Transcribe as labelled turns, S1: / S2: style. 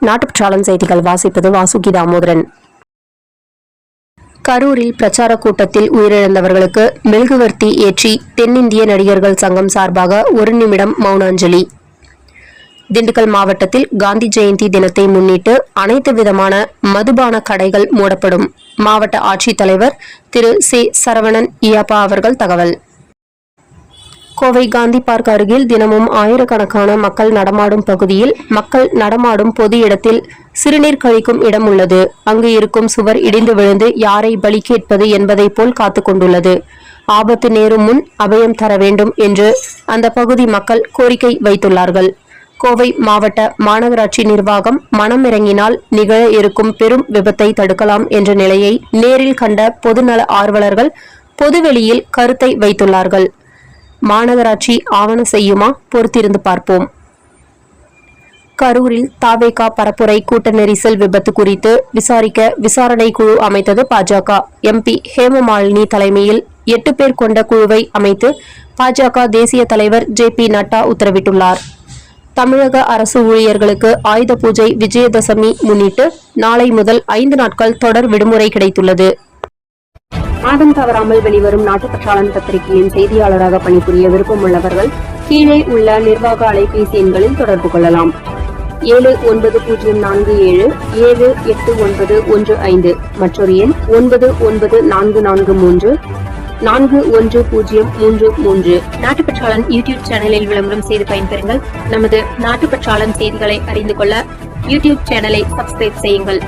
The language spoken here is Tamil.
S1: நாட்டுப்பற்றாளன் செய்திகள் வாசிப்பது வாசுகி தாமோதரன். கரூரில் பிரச்சார கூட்டத்தில் உயிரிழந்தவர்களுக்கு மெழுகுவர்த்தி ஏற்றி தென்னிந்திய நடிகர்கள் சங்கம் சார்பாக 1 நிமிடம் மௌன அஞ்சலி. திண்டுக்கல் மாவட்டத்தில் காந்தி ஜெயந்தி தினத்தை முன்னிட்டு அனைத்து விதமான மதுபான கடைகள் மூடப்படும். மாவட்ட ஆட்சித்தலைவர் திரு சி. சரவணன் இயாப்பா அவர்கள் தகவல். கோவை காந்தி பார்க் அருகில் தினமும் ஆயிரக்கணக்கான மக்கள் நடமாடும் பகுதியில் மக்கள் நடமாடும் பொது இடத்தில் சிறுநீர் கழிக்கும் இடம் உள்ளது. அங்கு இருக்கும் சுவர் இடிந்து விழுந்து யாரை பலி கேட்பது என்பதை போல் காத்து கொண்டுள்ளது. ஆபத்து நேரும் முன் அபயம் தர வேண்டும் என்று அந்த பகுதி மக்கள் கோரிக்கை வைத்துள்ளார்கள். கோவை மாவட்ட மாநகராட்சி நிர்வாகம் மனம் இறங்கினால் நிகழ இருக்கும் பெரும் விபத்தை தடுக்கலாம் என்ற நிலையை நேரில் கண்ட பொதுநல ஆர்வலர்கள் பொதுவெளியில் கருத்தை வைத்துள்ளார்கள். மாநகராட்சி ஆவண செய்யுமா? பொறுத்திருந்து பார்ப்போம். கரூரில் தாவேகா பரப்புரை கூட்ட நெரிசல் விபத்து குறித்து விசாரிக்க விசாரணை குழு அமைத்தது பாஜக. எம்பி ஹேமமாலினி தலைமையில் 8 பேர் கொண்ட குழுவை அமைத்து பாஜக தேசிய தலைவர் ஜே.பி. நட்டா உத்தரவிட்டுள்ளார். தமிழக அரசு ஊழியர்களுக்கு ஆயுத பூஜை விஜயதசமி முன்னிட்டு நாளை முதல் 5 நாட்கள் தொடர் விடுமுறை கிடைத்துள்ளது. மாதம் தவறாமல் வெளிவரும் நாட்டுப்பற்றாளன் பத்திரிகையின் செய்தியாளராக பணிபுரிய விருப்பமுள்ளவர்கள் கீழே உள்ள நிர்வாக அலைபேசி எண்களில் தொடர்பு கொள்ளலாம். 7947789115 மற்றொரு எண் 9944341033. நாட்டுப்பற்றாளன் யூடியூப் சேனலில் விளம்பரம் செய்து பயன்பெறுங்கள். நமது நாட்டுப்பற்றாளன் செய்திகளை அறிந்து கொள்ள யூடியூப் சேனலை சப்ஸ்கிரைப் செய்யுங்கள்.